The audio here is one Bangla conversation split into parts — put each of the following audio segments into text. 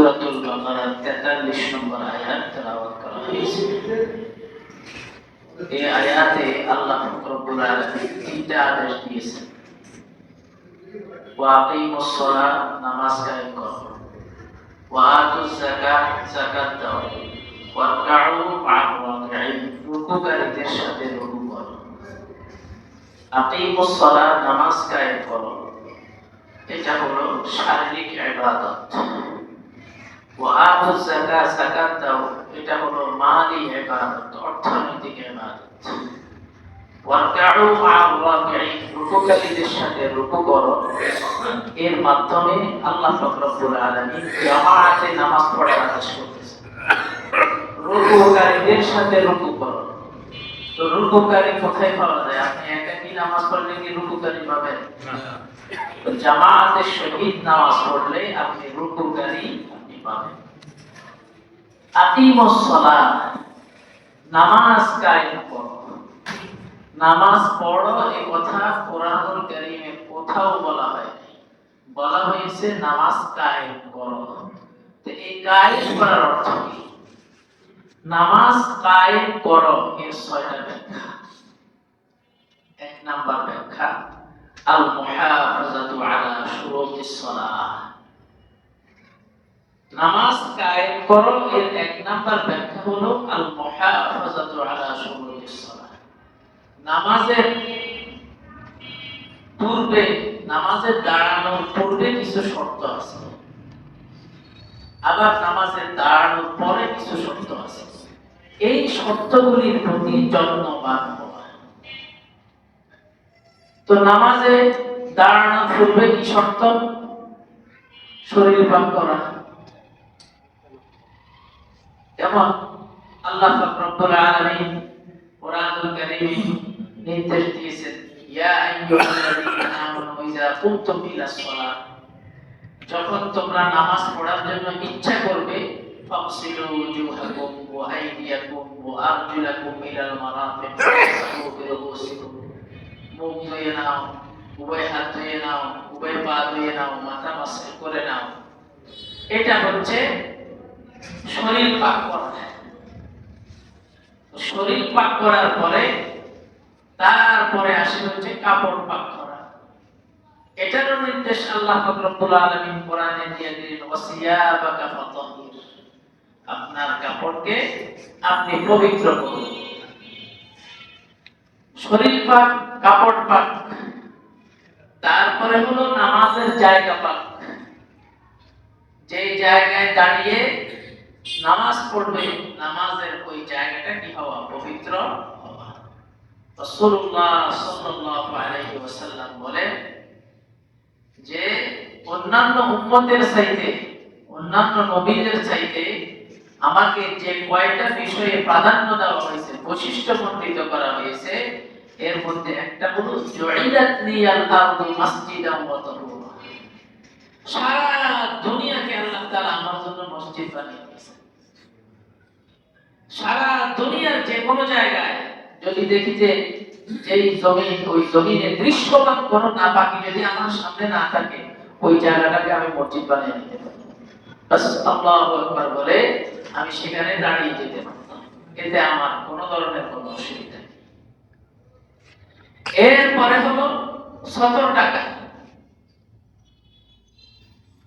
সূরাতুল বাকারার 43 নম্বর আয়াত তেলাওয়াত করা হয়েছে। এই আয়াতে আল্লাহ রাব্বুল আলামিন তিনটা আদেশ দিয়েছেন। ওয়া আকিমুস সালাত, নামাজ কায়েম করো, ওয়া আতুজ যাকাত, যাকাত দাও, ওয়ারকাউ মা'আর রাকিঈন, রুকুকারীদের সাথে রুকু করো। আকিমুস সালাত, নামাজ কায়েম করো, এটা হলো শারীরিক ইবাদত। ওয়া আতুজ যাকাত, যাকাত দাও, এটা হলো মালি ইবাদত, অর্থনৈতিক ইবাদত। ওয়ারকাউ মা'আর রাকিঈন, রুকুকারীদের সাথে রুকু করো। এর মাধ্যমে আল্লাহ রাব্বুল আলামিন জামাতে নামাজ পড়ার আদেশ করতেছেন। রুকুকারীদের সাথে রুকু করো। তো রুকুকারী কোথায় পাওয়া যায়? আপনি একাকী নামাজ পড়লে কি রুকুকারী পাবেন না? তো জামাতের সহিত নামাজ পড়লে আপনি রুকুকারী আপনি পাবেন। আকিমুস সালাত, নামাজ কায়েম করো। নামাজ পড়ো, এই কথা কোরআনুল কারীমে কোথাও বলা হয় নাই, বলা হয়েছে নামাজ কায়েম করো। তো এই কায়েম করার অর্থ কি? নামাজ কায়েম করো এর 6টা ব্যাখ্যা। এক নাম্বার ব্যাখ্যা, আল মুহাফাজাতু আলা শুরুতিস সালাহ। নামাজ কায়েম করো এর এক নাম্বার ব্যাখ্যা হলো আল মুহাফাজাতু আলা শুরুতিস সালাহ। নামাজের পূর্বে, নামাজের দাঁড়ানোর পূর্বে কিছু শর্ত আছে, আবার নামাজের দাঁড়ানোর পরে কিছু শর্ত আছে। এই শর্তগুলির প্রতি যত্নবান হওয়া। তো নামাজে দাঁড়ানোর পূর্বে কি শর্ত? শরীর পাক করা। যেমন আল্লাহ রাব্বুল আলামিন কোরআনুল কারীমে নির্দেশ দিয়েছেন, ইয়া আইয়ুহাল্লাযীনা আমানু ইযা কুমতুম ইলাস সালাত, যখন তোমরা নামাজ পড়ার জন্য ইচ্ছা করবে, ফাগসিলু ওয়ুজুহাকুম ওয়া আইদিয়াকুম ওয়া আরজুলাকুম ইলাল মারাফিক ওয়ামসাহু বিরুউসিকুম, মুখ ধুয়ে নাও, উভয় হাত ধুয়ে নাও, উভয় পা ধুয়ে নাও, মাথা মাসাজ করে নাও। এটা হচ্ছে শরীর পাক করা। শরীর পাক করার পরে তারপরে আসে হচ্ছে কাপড় পাক করা। এটারও নির্দেশ আল্লাহ রাব্বুল আলামিন কোরআনে দিয়ে দিলেন, ওয়াসিয়াবাকা ফাতাহির, আপনার কাপড়কে আপনি পবিত্র করুন। শরীর পাক, কাপড় পাক। তারপরে হলো নামাজের জায়গা পাক। যে জায়গায় দাঁড়িয়ে নামাজ পড়বে, নামাজের ওই জায়গাটা কি হওয়া? পবিত্র হওয়া। রাসূলুল্লাহ সাল্লাল্লাহু আলাইহি ওয়াসাল্লাম বলেন যে অন্যান্য উম্মতের চাইতে, অন্যান্য নবীদের চাইতে আমাকে যে কয়টা বিষয়ে প্রাধান্য দেওয়া হয়েছে, বৈশিষ্ট্য মণ্ডিত করা হয়েছে, এর মধ্যে একটা হলো জুইলাত লিয়াল আরদু মাসজিদান ওয়া তাহুরা। সারা দুনিয়াকে আল্লাহ তাআলা আমার জন্য মসজিদ বানিয়ে দিয়েছেন। সারা দুনিয়ার যে কোনো জায়গায় যদি দেখি যে যেই জমিন, ওই জমিনে দৃশ্যমান কোনো নাপাকি যদি আমার সামনে না থাকে, ওই জায়গাটাকে আমি মসজিদ বানিয়ে নিতে পারি। বাস আল্লাহু আকবার বলে আমি সেখানে দাঁড়িয়ে যেতে পারতাম, এতে আমার কোনো ধরনের কোনো অসুবিধা নেই। এরপরে হলো সতর টাকা।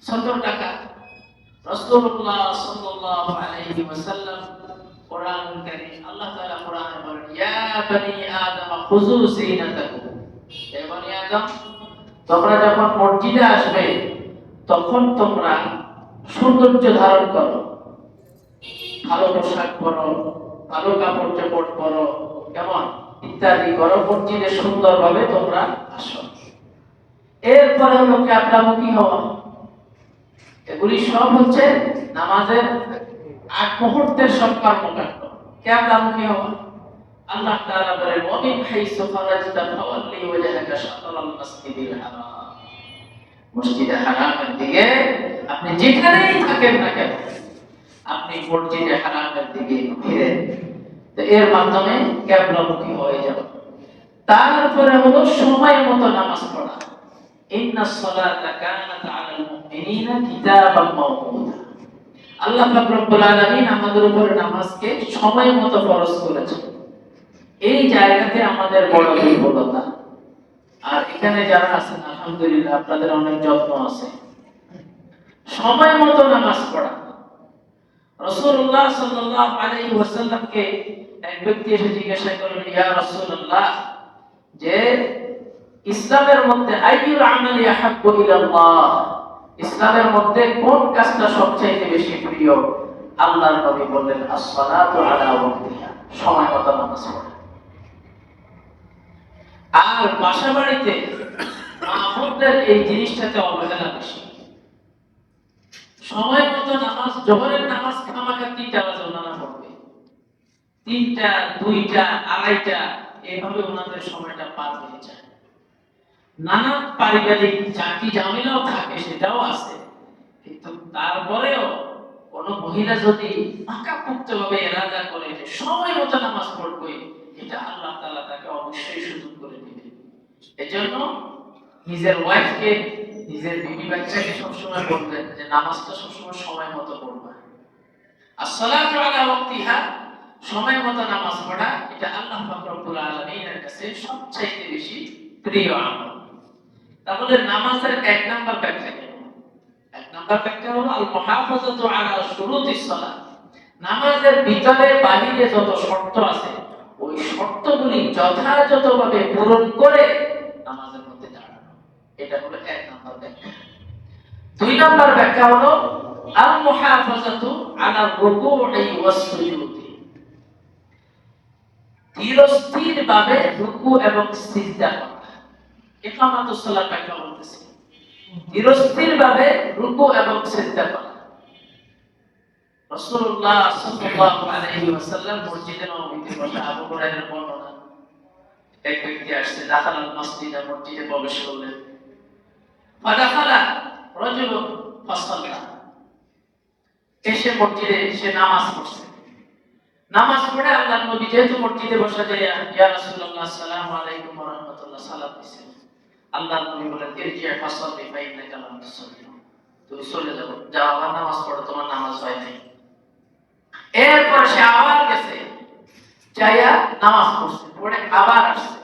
সতর টাকা রাসূলুল্লাহ সাল্লাল্লাহু আলাইহি ওয়াসাল্লাম কোরআনুল কারীম, আল্লাহ তাআলা কোরআনে বলেন, ইয়া বনি আদম খুযু যিনাতাকুম, হে বনি আদম, তোমরা যখন মসজিদে আসবে তখন তোমরা সৌন্দর্য ধারণ করো, ভালো পোশাক পরো, ভালো কাপড় চোপড় পরো, কেমন ইত্যাদি করো, মসজিদে সুন্দরভাবে তোমরা আসো। এরপরে হলো কিবলামুখী হওয়া। এগুলি সব হচ্ছে নামাজের আগ মুহূর্তের সব কর্মকাণ্ড। কিবলামুখী হওয়া। আল্লাহ তাআলা বলেন, ওয়া মিন হাইসু খারাজতা ফাওয়াল্লি ওয়াজহাকা শাতরাল মাসজিদিল হারাম, মসজিদে হারামের দিকে আপনি যেখানেই থাকেন না কেন, আপনি মসজিদে হারামের দিকে ফিরেন। তো এর মাধ্যমে কিবলামুখী হয়ে যাবেন। তারপরে হলো সময় মতো নামাজ পড়া। ইন্নাস সালাতা কানাত আলাল মুমিনিনা কিতাবাম মাওকুতা, আল্লাহ পাক রব্বুল আলামিন আমাদের উপর নামাজকে সময় মতো ফরজ করেছেন। এই জায়গাতে আমাদের বড় দুর্বলতা। আর এখানে যারা আছেন আলহামদুলিল্লাহ আপনাদের অনেক যত্ন আছে। সময় মতো নামাজ পড়া। রাসূলুল্লাহ সাল্লাল্লাহু আলাইহি ওয়াসাল্লামকে এক ব্যক্তি এসে জিজ্ঞাসা করলেন, ইয়া রাসূলুল্লাহ, যে ইসলামের মধ্যে আইয়ুল আমালি আহাব্বু ইলাল্লাহ, ইসলামের মধ্যে কোন কাজটা সবচেয়ে বেশি প্রিয়? আল্লাহর নবী বললেন, as-সালাতু আলা ওয়াক্তিহা, সময় মতো নামাজ পড়া। আর বাসা বাড়িতে আমাদের এই জিনিসটাতে অবহেলা বেশি। সময় মতো নামাজ, জোহরের নামাজ খামাখা 3টা বাজে ওনারা পড়বে, 3টা, 2টা, 2:30 এভাবে ওনাদের সময়টা পার হয়ে যায়। নানা পারিবারিক জাতি ঝামেলাও থাকে, সেটাও আছে, কিন্তু তারপরেও কোন মহিলা যদি পাকাপোক্তভাবে ইরাদা করে যে সময় মতো নামাজ পড়বে, এটা আল্লাহ তাআলা তাকে অবশ্যই সুযোগ করে দিবেন। এজন্য নিজের ওয়াইফকে, নিজের বিবি বাচ্চাকে সবসময় বলবেন যে নামাজটা সবসময় সময় মতো পড়বা। as-সালাতু আলা ওয়াক্তিহা, সময় মতো নামাজ পড়া, এটা আল্লাহ পাক রব্বুল আলামিনের কাছে সবচেয়ে বেশি প্রিয় আমল। তাহলে নামাজের 1 নাম্বার ব্যাখ্যা কি? 1 নাম্বার ব্যাখ্যা হলো আল মুহাফাজাতু আলা শুরুতিস সালাত। নামাজের ভিতরে বাহিরে যত শর্ত আছে, ওই শর্তগুলি যথাযথভাবে পূরণ করে নামাজের মধ্যে দাঁড়ানো, এটা হলো 1 নাম্বার ব্যাখ্যা। 2 নাম্বার ব্যাখ্যা হলো আল মুহাফাজাতু আলা রুকু'i ওয়াস সুজুদি, ধীরস্থিরভাবে রুকু এবং সিজদা করা। ইকামাতুস সালাত ব্যাখ্যা বলতেছি, ধীরস্থিরভাবে রুকু এবং সিজদা করা। রাসূলুল্লাহ সাল্লাল্লাহু আলাইহি ওয়াসাল্লাম মসজিদে নববীতে বসে, আবু হুরায়রার বর্ণনা, এক ব্যক্তি আসছে, দাখালাল মসজিদে, মসজিদে প্রবেশ করলেন। ফাদাখালা রাজুলুন ফাসাল্লা, এসে মসজিদে সে নামাজ পড়ছে। নামাজ পড়ে আল্লাহর নবী যেহেতু মসজিদে বসে, যে ইয়া রাসূলুল্লাহ আসসালামু আলাইকুম ওয়া রাহমাতুল্লাহ সালাম দিয়েছেন। আল্লাহর নবী বলেন, ইরজি ফাসাল্লি ফা ইন্নাকা লাম তুসাল্লি, তুমি চলে যাও, যাও আবার নামাজ পড়ো, তোমার নামাজ হয় নাই। এরপর সে আবার গেছে, যাইয়া নামাজ পড়ছে, পড়ে আবার আসছে।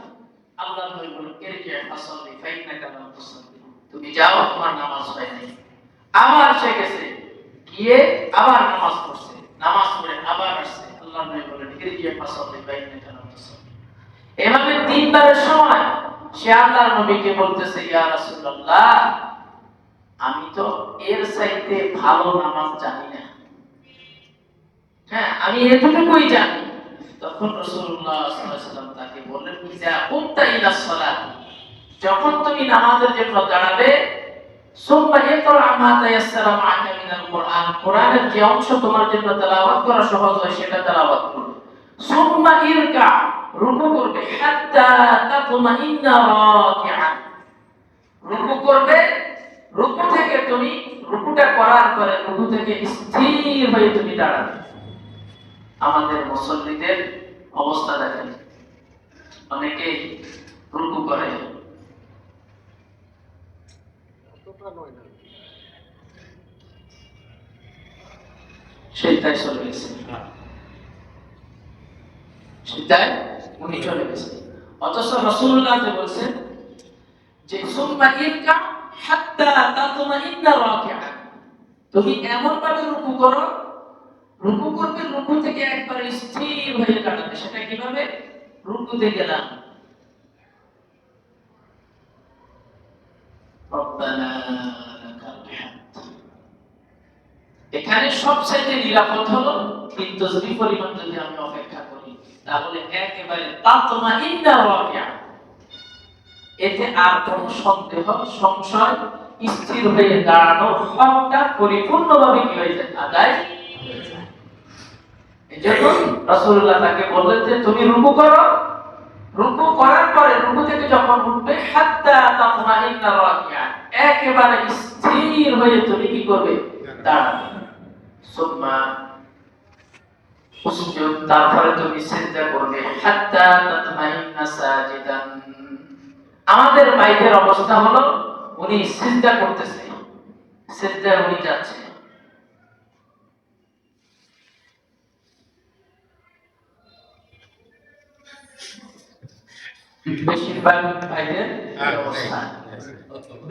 আল্লাহর নবী বলেন, ইরজি ফাসাল্লি ফা ইন্নাকা লাম তুসাল্লি, তুমি যাও, তোমার নামাজ হয় নাই। আবার সে গেছে, গিয়ে আবার নামাজ পড়ছে, নামাজ পড়ে আবার আসছে। আল্লাহর নবী বলেন, ইরজি ফাসাল্লি ফা ইন্নাকা লাম তুসাল্লি। এভাবে 3 বারের সময় সে আল্লাহর নবীকে বলতেছে, ইয়া রাসূলুল্লাহ, আমি তো এর চাইতে ভালো নামাজ জানি না, হ্যাঁ আমি এতটুকুই জানি। তখন রাসূলুল্লাহ সাল্লাল্লাহু আলাইহি ওয়াসাল্লাম তাকে বললেন, ইজা কুমতা ইলাস সালাত, যখন তুমি নামাজের জন্য দাঁড়াবে, সুম্মা ইকরা মা তায়াসসারা মা'আকা মিনাল কুরআন, কোরআনের যে অংশ তোমার জন্য তেলাওয়াত করা সহজ হয় সেটা তেলাওয়াত করবে। সুম্মা ইরকা, রুকু করবে, হাত্তা তাতমাইন্না রাকিআন, রুকু করবে, রুকু থেকে তুমি রুকুটা করার পরে রুকু থেকে স্থির হয়ে তুমি দাঁড়াবে। আমাদের মুসল্লিদের অবস্থা দেখেন, অনেকে রুকু করে সেটাই চলে গেছে, সেটাই উনি চলে গেছে। অথচ রাসূলুল্লাহ বলছেন যে সুম্মা ইরকা হাত্তা তাতমাইন্না রাকিআন, তুমি এমন ভাবে রুকু করো, রুকু করবে, রুকু থেকে একবারে স্থির হয়ে দাঁড়াবে। সেটা কিভাবে? রুকুতে গেলাম, রব্বানা লাকাল হামদ, এখানে সবচেয়ে নিরাপদ হলো 3 তাসবিহ পরিমাণ যদি আমি অপেক্ষা করি, তাহলে একেবারে তাতমাইন্না রাকিআন, এতে আর কোন সন্দেহ, সংশয়, স্থির হয়ে দাঁড়ানো হকটা পরিপূর্ণভাবে কি হয়ে যায়, আদায় হয়ে যায়। এজন্য রাসূলুল্লাহ তাকে বললেন যে তুমি রুকু করো, রুকু করার পরে রুকু থেকে যখন উঠবে, হাত্তা তাতমাইন্না রাকিআন, একেবারে স্থির হয়ে তুমি কি করবে, দাঁড়াবে। সুম্মা উসজুদ, তারপরে তুমি সিজদা করবে, হাত্তা তাতমাইন্না সাজিদান। আমাদের বাইরের অবস্থা হলো উনি সিজদা করতেছে, সিজদায় উনি যাচ্ছে, বেশিরভাগ ভাইদের এই অবস্থা,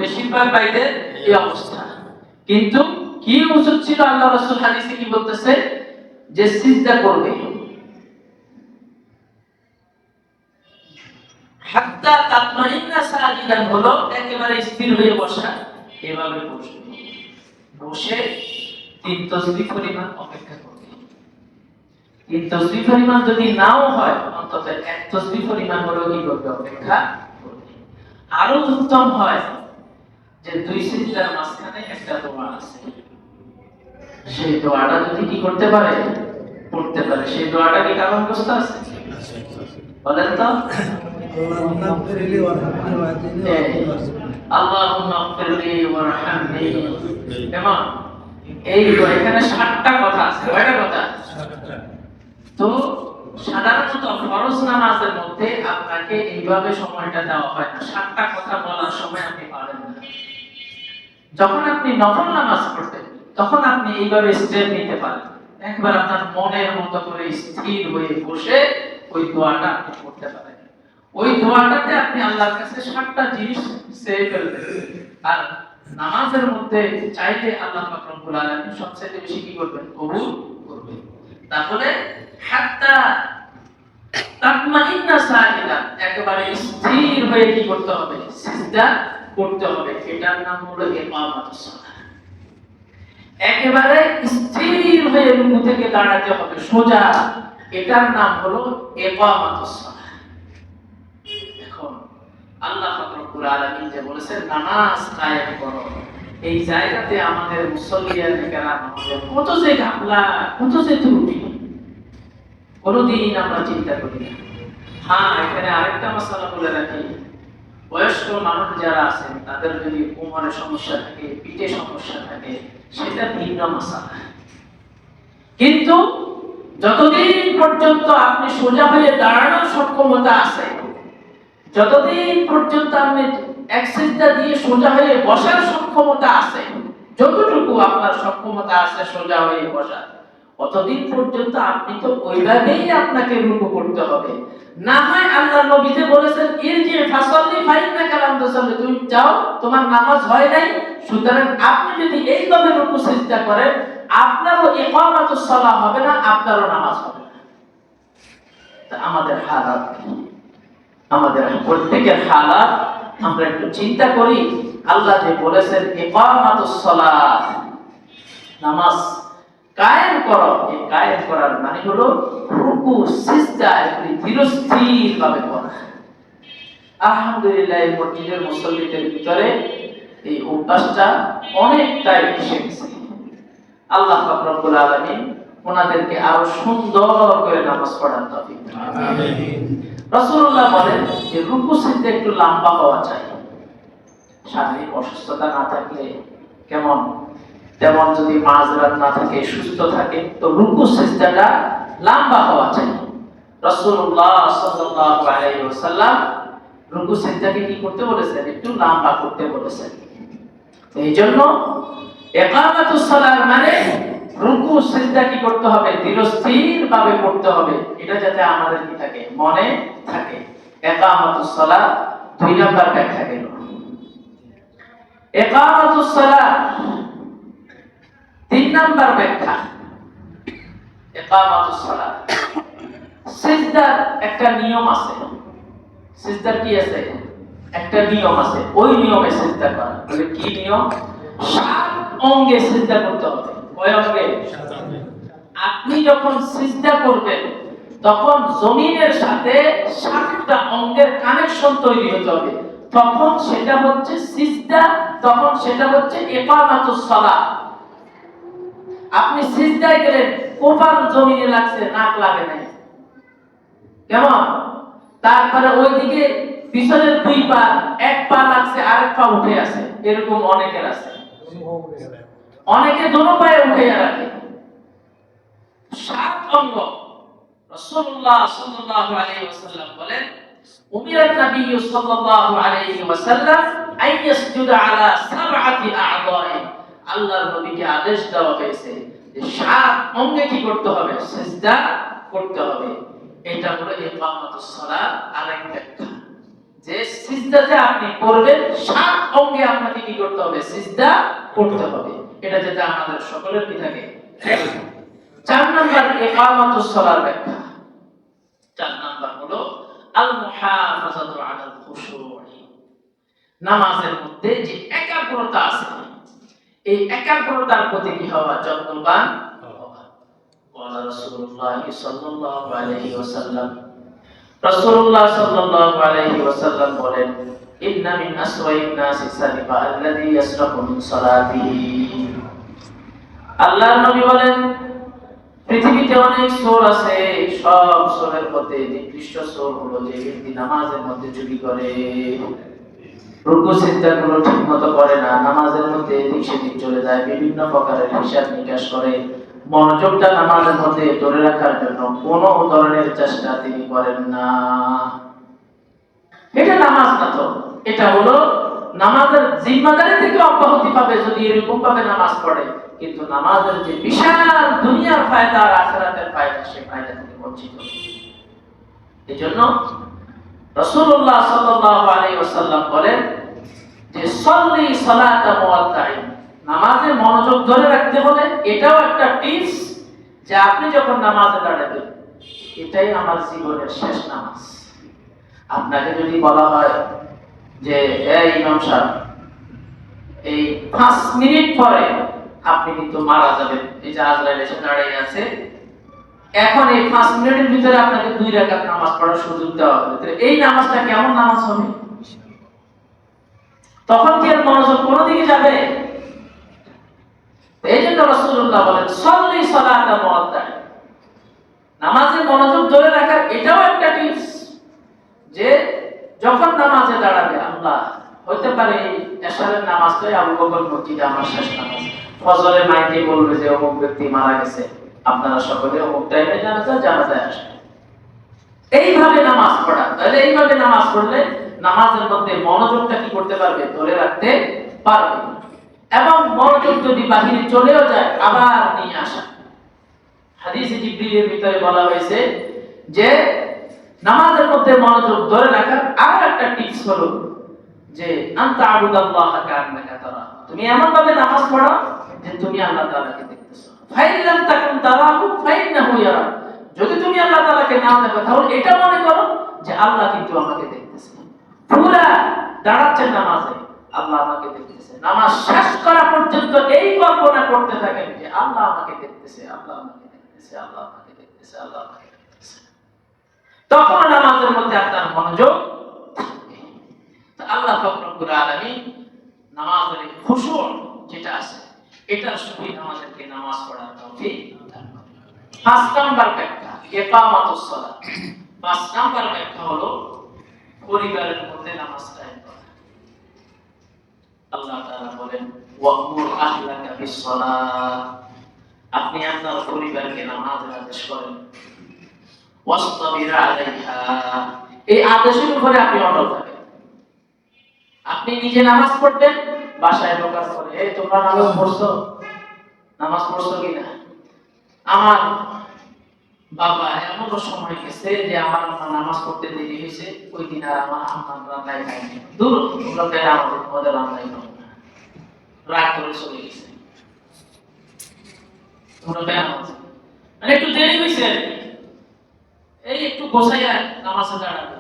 বেশিরভাগ ভাইদের এই অবস্থা। কিন্তু কি উচিত ছিল? আল্লাহ রাসূল হাদিসে কি বলতেছে? যে সিজদা করবে, হাত্তা তাতমাইন্না সাজিদান হলো একেবারে স্থির হয়ে বসা, এভাবে বসবে, বসে 3 তাসবিহ পরিমাণ অপেক্ষা করবে। 3 তাসবিহ পরিমাণ যদি নাও হয়, অন্তত 1 তাসবিহ পরিমাণ হলেও কি করবে? অপেক্ষা করবে। আরো উত্তম হয় যে 2 সিজদার মাঝখানে একটা দোয়া আছে, সেই দোয়াটা যদি কি করতে পারে? পড়তে পারে। সেই দোয়াটা কি কারণ মুখস্থ আছে? বলেন তো। আল্লাহুম্মা ইগফিরলি ওয়ারহামনি। কেমন? এই এখানে 7টা কথা আছে। কয়টা কথা? তো সাধারণত ফরজ নামাজের মধ্যে আপনাকে এইভাবে সময়টা দেওয়া হয় না। 7টা কথা বলার সময় আপনি পারেন না। যখন আপনি নফল নামাজ পড়বেন তখন আপনি এইভাবে স্টেপ নিতে পারেন। একবার আপনার মনের মতো করে স্থির হয়ে বসে ওই দোয়াটা আপনি করতে পারেন। ওই দোয়াটাতে আপনি আল্লাহর কাছে 7টা জিনিস চেয়ে ফেলবেন। আর নামাজের মধ্যে চাইলে আল্লাহ পাক রব্বুল আলামিন সবচেয়ে বেশি কি করবেন? কবুল করবেন। তাহলে হাত্তা তাতমাইন্না সাজিদা, একেবারে স্থির হয়ে কি করতে হবে? সিজদা করতে হবে। এটার নাম হলো ইকামাতুস সালাহ। একেবারে স্থির হয়ে রুকু থেকে দাঁড়াতে হবে সোজা, এটার নাম হলো ইকামাতুস সালাহ। এখন আল্লাহ পাক রব্বুল আলামিন যে বলেছেন নামাজ কায়েম করো, এই জায়গাতে আমাদের মুসল্লিয়ানে কেরাম আমাদের কত যে গাফলা, কত যে ত্রুটি, কোনদিন আমরা চিন্তা করি না। হ্যাঁ, এখানে আরেকটা মাসালা বলে রাখি, বয়স্ক মানুষ যারা আছেন তাদের যদি কোমরে সমস্যা থাকে, পিঠে সমস্যা থাকে, সেটা ভিন্ন মাসালা। কিন্তু যতদিন পর্যন্ত আপনি সোজা হয়ে দাঁড়ানোর সক্ষমতা আছে, যতদিন পর্যন্ত আপনি এক সিজদা দিয়ে সোজা হয়ে বসার সক্ষমতা আছে, যতটুকু আপনার সক্ষমতা আছে সোজা হয়ে বসা, অতদিন পর্যন্ত আপনি তো ওইভাবেই আপনাকে রুকু করতে হবে। না হয় আল্লাহ নবী যে বলেছেন ইরজি ফাসাল্লি ফাইন্নাকা লাম তুসাল্লি, তুমি যাও, তোমার নামাজ হয় নাই, সুতরাং আপনি যদি এইভাবে রুকু সিজদা করেন আপনারও ইকামাতুস সালাহ হবে না, আপনারও নামাজ হবে না। তা আমাদের হালাত, আমাদের প্রত্যেকের হালাত আমরা একটু চিন্তা করি। আল্লাহ যে বলেছেন ইকামাতুস সালাহ, নামাজ কায়েম করো, এই কায়েম করার মানে হলো রুকু সিজদা একটি ধীরস্থির ভাবে করা। আলহামদুলিল্লাহ, এই মসজিদের মুসল্লিদের ভিতরে এই অভ্যাসটা অনেকটাই এসে গেছে। আল্লাহ পাক রব্বুল আলামিন ওনাদেরকে আরো সুন্দর করে নামাজ পড়ার তৌফিক দান করুন। আমিন। রাসূলুল্লাহ বলেন যে রুকু সিজদা একটু লম্বা হওয়া চাই। শারীরিক অসুস্থতা না থাকলে কেমন, তেমন যদি মাঝরাত না থাকে, সুস্থ থাকে, তো রুকু সিজদাটা লম্বা হওয়া চাই। রাসূলুল্লাহ সাল্লাল্লাহু আলাইহি ওয়াসাল্লাম রুকু সিজদাকে কি করতে বলেছেন? একটু লম্বা করতে বলেছেন। এইজন্য ইকামাতুস সালাহ মানে রুকু সিজদা কি করতে হবে? ধীরস্থির ভাবে করতে হবে। এটা যাতে আমাদের কি থাকে? মনে থাকে। ইকামাতুস সালাহ 2 নাম্বার ব্যাখ্যা গেল। ইকামাতুস সালাহ 3 নাম্বার ব্যাখ্যা। ইকামাতুস সালাহ সিজদার একটা নিয়ম আছে। সিজদার কি আছে? একটা নিয়ম আছে। ওই নিয়মে সিজদা করা। বলে কি নিয়ম? 7 অঙ্গে সিজদা করতে হবে। কয় অঙ্গে? 7 অঙ্গে। আপনি যখন সিজদা করবেন তখন জমিনের সাথে 7টা অঙ্গের কানেকশন তৈরি হতে হবে। তখন সেটা হচ্ছে সিজদা, তখন সেটা হচ্ছে ইকামাতুস সালাহ। আপনি সিজদায় গেলেন, কপাল জমিনে লাগছে, নাক লাগে নাই, কেমন? তারপরে ওইদিকে পিছনের 2 পা, 1 পা লাগছে, আরেক পা উঠে আছে, এরকম অনেকের আছে। অনেকে দোনো পায়ে উঠে রাখে। 7 অঙ্গ। রাসূলুল্লাহ সাল্লাল্লাহু আলাইহি ওয়াসাল্লাম বলেন উমিরান নবী সাল্লাল্লাহু আলাইহি ওয়াসাল্লাম আইয়াসজুদা আলা 7 আ'দাই। আল্লাহর নবীকে আদেশ দেওয়া হয়েছে যে 7 অঙ্গে কি করতে হবে? সিজদা করতে হবে। এটা হলো ইকামাতুস সালাহ আরেক ব্যাখ্যা। যে সিজদা যে আপনি করবেন 7 অঙ্গে আপনাকে কি করতে হবে? সিজদা করতে হবে। এটা যেটা আমাদের সকলের কি থাকে। 4 নাম্বার ইকামাতুস সালার ব্যাখ্যা। 4 নাম্বার হলো আল মুহাফাজাতু আলাল খুশুউ। নামাজের মধ্যে যে একাগ্রতা আছে, এই একাগ্রতার প্রতি কি হওয়া? যত্নবান হওয়া। ওয়া রাসূলুল্লাহ সাল্লাল্লাহু আলাইহি ওয়াসাল্লাম, রাসূলুল্লাহ সাল্লাল্লাহু আলাইহি ওয়াসাল্লাম বলেন, ইন্না মিন আসওয়াইন নাসি সালিফা আল্লাযী ইয়াসরাফু মিন সালাতিহি। আল্লাহর নবী বলেন, পৃথিবীতে অনেক সূর আছে, সব সূরের মধ্যে নিকৃষ্ট সূর হলো যে ব্যক্তি নামাজের মধ্যে চুরি করে, রুকু সিজদা গুলো ঠিকমতো করে না, নামাজের মধ্যে এদিক সেদিক চলে যায়, বিভিন্ন প্রকারের হিসাব নিকাশ করে, মনোযোগটা নামাজের মধ্যে ধরে রাখার জন্য কোনো ধরনের চেষ্টা তিনি করেন না। এটা নামাজ না, তো এটা হলো নামাজের জিম্মাদারি থেকে অব্যাহতি পাবে যদি এরকম ভাবে নামাজ পড়ে, কিন্তু নামাজের যে বিশাল দুনিয়ার ফায়দা আর আখিরাতের ফায়দা, সে ফায়দা থেকে বঞ্চিত। এজন্য রাসূলুল্লাহ সাল্লাল্লাহু আলাইহি ওয়াসাল্লাম বলেন যে সাল্লি সালাতা মুওয়াত্তাইন, নামাজে মনোযোগ ধরে রাখতে হলে এটাও একটা টিপস যে আপনি যখন নামাজে দাঁড়াবেন, এটাই আমার জীবনের শেষ নামাজ। আপনাকে যদি বলা হয় যে এই ইমাম সাহেব, এই 5 মিনিট পরে আপনি কিন্তু মারা যাবেন, এই যে আজরাইল এসে দাঁড়িয়ে আছে, এখন এই 5 মিনিটের ভিতরে আপনাকে 2 রাকাত নামাজ পড়ার সুযোগ দেওয়া হবে, তাহলে এই নামাজটা কেমন নামাজ হবে? তখন কি আর মনোযোগ কোন দিকে যাবে? এই জন্য রাসূলুল্লাহ বলেন সাল্লি সালাতা মুওয়াত্তাইন, নামাজে মনোযোগ ধরে রাখার এটাও একটা টিপস যে যখন নামাজে দাঁড়াবে, আল্লাহ হতে পারে এশারের নামাজটাই আবু বকর মসজিদে আমার শেষ নামাজ, ফজরের মাইকে বলবে যে অমুক ব্যক্তি মারা গেছে, আপনারা সকলে অমুক টাইমে জানাজায় আসেন। এইভাবে নামাজ পড়া, তাহলে এইভাবে নামাজ পড়লে নামাজের মধ্যে মনোযোগটা কি করতে পারবে? ধরে রাখতে পারবে। এবং মনোযোগ যদি বাহিরে চলেও যায়, আবার নিয়ে আসা। হাদিসে জিবরিলের ভিতরে বলা হয়েছে যে নামাজের মধ্যে মনোযোগ ধরে রাখার আরো একটা টিপস হলো যে আনতা আবুদাল্লাহ কান্নাকা তারা, তুমি এমন ভাবে নামাজ পড়ো যে তুমি আল্লাহ তাআলাকে দেখতেছো। ফাইলাম তাকুন তারাহু ফাইন্নাহু ইয়ারা, যদি তুমি আল্লাহ তাআলাকে না দেখো তাহলে এটা মনে করো যে আল্লাহ কিন্তু আমাকে দেখতেছে। পুরা দাঁড়াচ্ছেন নামাজে, আল্লাহ আমাকে দেখতেছে, নামাজ শেষ করা পর্যন্ত এই কল্পনা করতে থাকেন যে আল্লাহ আমাকে দেখতেছে, আল্লাহ আমাকে দেখতেছে, আল্লাহ আমাকে দেখতেছে, আল্লাহ আমাকে দেখতেছে। তখন নামাজের মধ্যে আপনার মনোযোগ থাকবে। তো আল্লাহ রব্বুল আলামিন নামাজের খুশু যেটা আছে, এটার সুবিধা আমাদেরকে নামাজ পড়ার তৌফিক দান করুন। 5 নাম্বার ব্যাখ্যা ইকামাতুস সালাত। 5 নাম্বার ব্যাখ্যা হলো পরিবারের মধ্যে নামাজ কায়েম করা। আল্লাহ তাআলা বলেন ওয়া'মুর আহলাকা বিস-সালাত, আপনি আপনার পরিবারকে নামাজের আদেশ করেন। ওয়াসতাবির আলাইহা, এই আদেশের উপরে আপনি অটল থাকেন। আপনি নিজে নামাজ পড়বেন, বাসায় ঢোকার পরে এই তোমরা নামাজ পড়ছো কিনা? আমার বাবা এমন সময় গেছে যে আমার আম্মা নামাজ পড়তে দেরি হয়েছে, ওই দিন আর আমার আম্মা রান্নাই খায়নি। দূর, তোমরা কেন আমাদের রান্নাই খাও না, রাগ করে চলে গেছে। তোমরা কেন মানে একটু দেরি হয়েছে আর কি, এই একটু গোছাইয়া নামাজে দাঁড়াবে,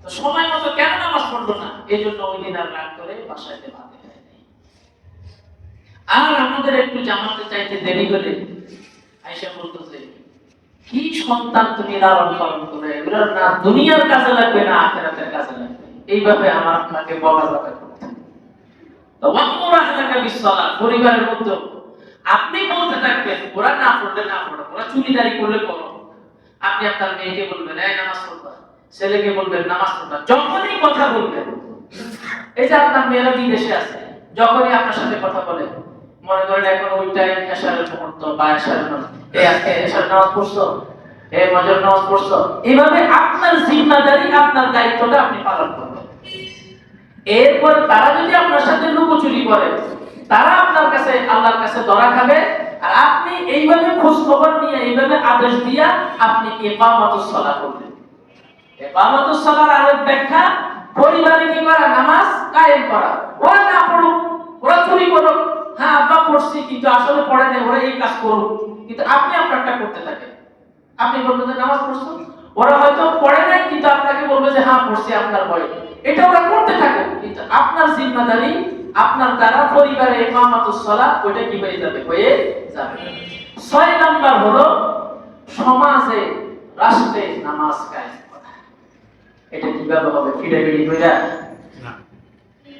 তো সময় মতো কেন নামাজ পড়লো না? এই জন্য ওই দিন আর রাগ করে বাসায় ভাতে খায়নি। আর আমাদের একটু জামাতে চাইতে দেরি হলে আয়েশা বলতেছে, কি সন্তান তুমি লালন পালন করে, এগুলো না দুনিয়ার কাজে লাগবে না আখিরাতের কাজে লাগবে, এইভাবে আমার আপনাকে বকাঝকা করতে। তো ওয়া'মুর আহলাকা বিস-সালাত, পরিবারের মধ্যে আপনি বলতে থাকবেন ওরা না পড়লে না পড়ো, ওরা চুরিদারি করলে করো। আপনি আপনার মেয়েকে বলবেন এই নামাজ পড়বা, ছেলেকে বলবেন নামাজ পড়বা। যখনই কথা বলবেন, এই যে আপনার মেয়েরা বিদেশে আছে, যখনই আপনার সাথে কথা বলে, মনে করেন এখন ওই টাইম এশারের মুহূর্ত বা এশারের নামাজ, এই আজকে এশার নামাজ পড়ছো, এই ফজর নামাজ পড়ছো, এইভাবে আপনার জিম্মাদারি, আপনার দায়িত্বটা আপনি পালন করবেন। এরপর তারা যদি আপনার সাথে লুকোচুরি করে, তারা আপনার কাছে আল্লাহর কাছে ধরা খাবে। আর আপনি এইভাবে খোঁজ খবর নিয়ে, এইভাবে আদেশ দিয়া আপনি ইকামাতুস সালাত করবেন। ইকামাতুস সালাত আরেক ব্যাখ্যা পরিবারে কি করা? নামাজ কায়েম করা। ওরা না পড়ুক, ওরা চুরি করুক, হ্যাঁ আব্বা পড়ছি কিন্তু আসলে পড়ে নাই, ওরা এই কাজ করুক, কিন্তু আপনি আপনারটা করতে থাকেন। আপনি বলবেন যে নামাজ পড়ছো, ওরা হয়তো পড়ে নাই কিন্তু আপনাকে বলবে যে হ্যাঁ পড়ছি আপনার ভয়ে। এটা ওরা করতে থাকে, কিন্তু আপনার জিম্মাদারি, আপনার দ্বারা পরিবারে ইমামাতুস সালাত ওইটা কি হয়ে যাবে? হয়ে যাবে। 6 নাম্বার হলো সমাজে রাষ্ট্রে নামাজ কায়েম করা। এটা কিভাবে হবে? ফিডাফিডি কইরা না,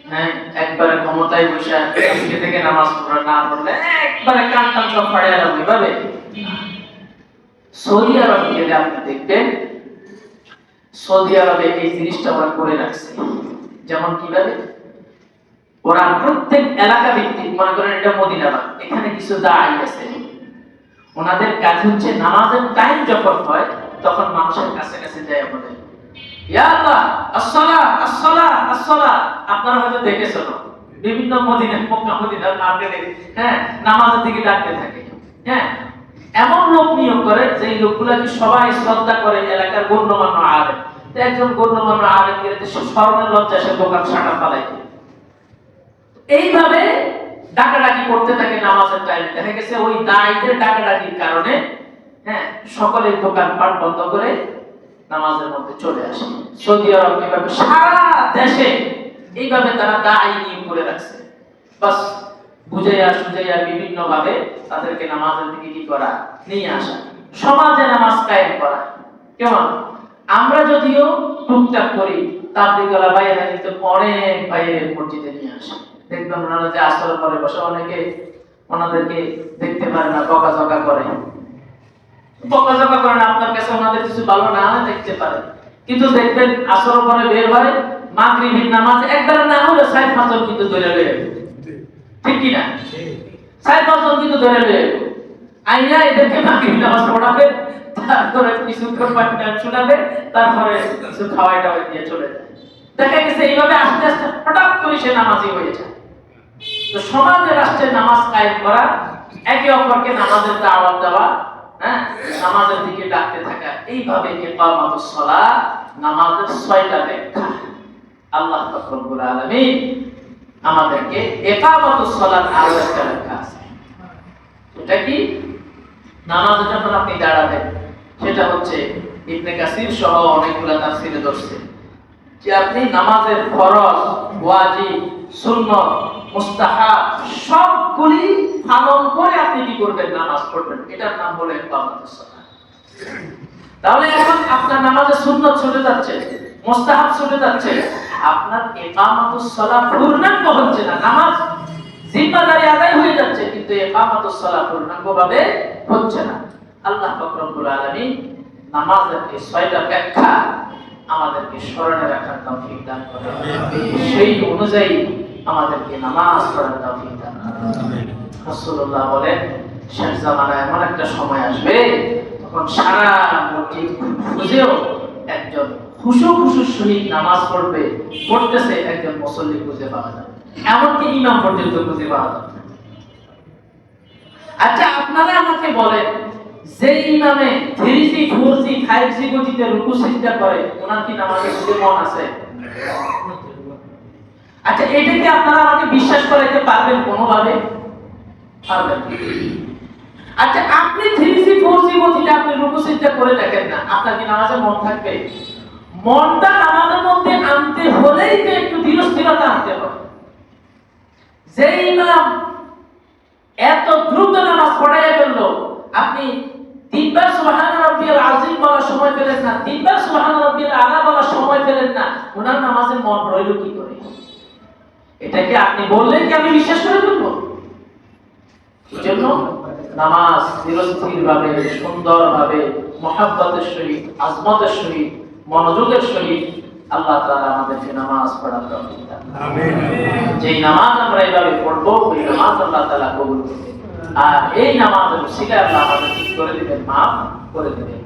হ্যাঁ একবারে ক্ষমতায় বসে আজকে থেকে নামাজ পড়া না পড়লে একবারে কান টান সব ফাড়িয়ে যাবে এভাবে। সৌদি আরব গেলে আপনি দেখবেন সৌদি আরবে এই জিনিসটা ওরা করে রাখছে। যেমন কিভাবে? ওরা প্রত্যেক এলাকা ভিত্তিক, মনে করেন এটা মদিনাবাদ, এখানে কিছু দায়ী আছে, ওনাদের কাজ হচ্ছে নামাজের টাইম যখন হয় তখন মানুষের কাছে কাছে যায় বলে ইয়া আল্লাহ আসসালাহ আসসালাহ আসসালাহ। আপনারা হয়তো দেখেছেন বিভিন্ন মদিনা, মক্কা মদিনার মার্কেটে হ্যাঁ নামাজের দিকে ডাকতে থাকে। হ্যাঁ এমন লোক নিয়োগ করে যে লোকগুলাকে সবাই শ্রদ্ধা করে, এলাকার গণ্যমান্য আলেম। একজন গণ্যমান্য আলেম গেলে স্মরণের লজ্জায় সে দোকান শাটা ফালাই। এইভাবে ডাকাডাকি করতে থাকে নামাজের টাইমে। দেখা গেছে ওই দায়ীদের ডাকাডাকির কারণে হ্যাঁ সকলের দোকানপাট বন্ধ করে নামাজের মধ্যে চলে আসে। সৌদি আরব এভাবে সারা দেশে এইভাবে তারা দায়ী নিয়োগ করে রাখছে। বাস বুঝাইয়া সুঝাইয়া বিভিন্ন ভাবে তাদেরকে নামাজের দিকে কি করা? নিয়ে আসা। সমাজে নামাজ কায়েম করা। কেমন? আমরা যদিও টুকটাক করি, তাবলীগওয়ালা ভাইয়েরা কিন্তু অনেক ভাইয়ের মসজিদে নিয়ে আসে। দেখবেন ওনারা যে আসরের পরে বসে অনেকে ওনাদেরকে দেখতে পারে না, বকাঝকা করে। বকাঝকা করে না, আপনার কাছে ওনাদের কিছু ভালো না দেখতে পারে, কিন্তু দেখবেন আসরের পরে বের হয় মাগরিবের নামাজ একবার না হলে ৬০ বছর কিন্তু ধরে লয়ে, ঠিক কি না? ৬০ বছর কিন্তু ধরে লয়ে আইনা এদেরকে মাগরিব নামাজ পড়াবে, তারপরে কিছু গান শোনাবে, তারপরে কিছু খাওয়াই টাওয়াই দিয়ে চলে যায়। দেখা গেছে এইভাবে আস্তে আস্তে হঠাৎ করে সে নামাজি হয়ে যায়। তো সমাজে রাষ্ট্রে নামাজ কায়েম করা, একে অপরকে নামাজের দাওয়াত দেওয়া, হ্যাঁ নামাজের দিকে ডাকতে থাকা, এইভাবে ইকামাতুস সালাত, নামাজের 6টা ব্যাখ্যা। আল্লাহ রব্বুল আলামিন আমাদেরকে ইকামাতুস সালাত আরো একটা ব্যাখ্যা আছে। এটা কি? নামাজে যখন আপনি দাঁড়াবেন, সেটা হচ্ছে ইবনে কাসির সহ অনেকগুলা তাফসীরে ধরছে যে আপনি নামাজের ফরজ, ওয়াজিব, সুন্নাত, মুস্তাহাব সবগুলি পালন করে আপনি কি করবেন? নামাজ পড়বেন। এটার নাম বলে ইকামাতুস সালাত। তাহলে এখন আপনার নামাজে সুন্নাত ছুটে যাচ্ছে, মুস্তাহাব ছুটে যাচ্ছে, আপনার ইকামাতুস সালাত পূর্ণাঙ্গ হচ্ছে না। নামাজ জিম্মাদারি আদায় হয়ে যাচ্ছে, কিন্তু ইকামাতুস সালাত পূর্ণাঙ্গভাবে হচ্ছে না। আল্লাহ পাক রব্বুল আলামিন নামাজের এই 6টা ব্যাখ্যা আমাদেরকে স্মরণে রাখার তৌফিক দান করেন। সেই অনুযায়ী আমাদেরকে নামাজ পড়ার তৌফিক দান করেন। রাসূলুল্লাহ বলেন, শেষ জামানায় এমন একটা সময় আসবে তখন সারা মসজিদ খুঁজেও একজন খুশু সহিত নামাজ পড়তেছে একজন মুসল্লি খুঁজে পাওয়া যাবে, এমনকি ইমাম পর্যন্ত খুঁজে পাওয়া যাবে। আচ্ছা আপনারা আমাকে বলেন, যে ইমামে 3G 4G 5G গতিতে রুকু সিজদা করে, ওনার কি নামাজে খুঁজে মন আছে? আচ্ছা এটা কি আপনারা আমাকে বিশ্বাস করাইতে পারবেন কোনোভাবে? পারবেন? আচ্ছা আপনি 3G 4G গতিতে আপনি রুকু সিজদা করে দেখেন না, আপনার কি নামাজে মন থাকবে? মনটা নামাজের মধ্যে আনতে হলেই তো একটু ধীরস্থিরতা আনতে হবে। যে ইমাম এত দ্রুত নামাজ পড়াইয়া গেল, আপনি 3 বার সুবহান রাব্বিয়াল আযীম বলার সময় পেলেন না, 3 বার সুবহান রাব্বিয়াল আলা বলার সময় পেলেন না, ওনার নামাজে মন রইল কি করে? এটাকে আপনি বললেন কি আমি বিশ্বাস করে ফেলবো? এজন্য নামাজ ধীরস্থিরভাবে, সুন্দরভাবে, মহব্বতের সহিত, আজমতের সহিত, মনোযোগের সহিত আল্লাহ তাআলা আমাদেরকে নামাজ পড়ার তৌফিক দান করুন। আমিন। যেই নামাজ আমরা এইভাবে পড়বো, ওই নামাজ আল্লাহ তাআলা কবুল করবেন। আর এই নামাজের উসিলায় আল্লাহ আমাদের ঠিক করে দিবেন, মাফ করে দিবেন।